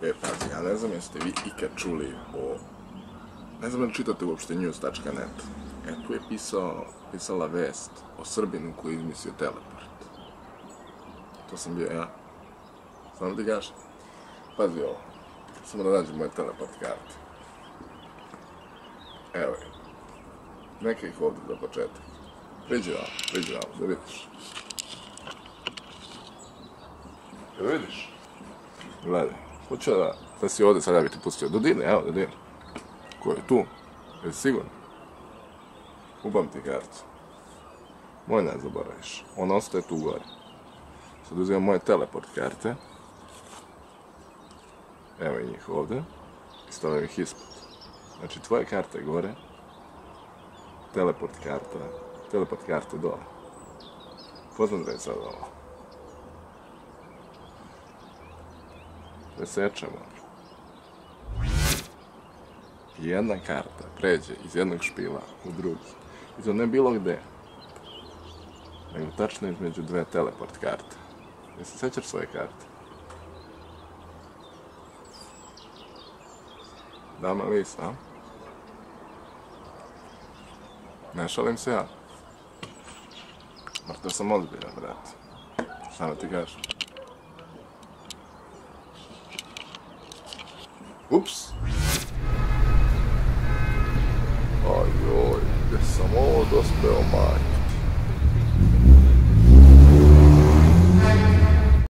Pazi, ja ne znam jeste vi ikad čuli o... Ne znam da čitate uopšte news.net. Tu je pisala vest o Srbinu koji je izmislio teleport. To sam bio ja. Samo ti gaš. Pazi ovo. Samo da nađem moje teleport karte. Evo je. Neka ih ovdje za početak. Priđi vam, da vidiš. Jel vidiš? Gledaj. Hoću da si ovdje, sad ja bih ti pustio. Dodine, evo Dodine. Ko je tu? Jesi sigurno? Ubam ti kartu. Moj ne zaboraviš. On ostaje tu gore. Sad uzimam moje teleport karte. Evo i njih ovdje. I stavljam ih ispod. Znači tvoje karte gore. Teleport karte dole. Posmatraj sad ovo. Presečemo. Jedna karta pređe iz jednog špila u drugi. I to ne bilo gde. Nego tačno između dve teleport karte. Jel se sećaš svoje karte? Dama list, a? Ne šalim se ja. Možda sam ozbiljan, brate. Šta da ti kažem? Ups! Ajoj, gdje sam ovo dospeo, majke?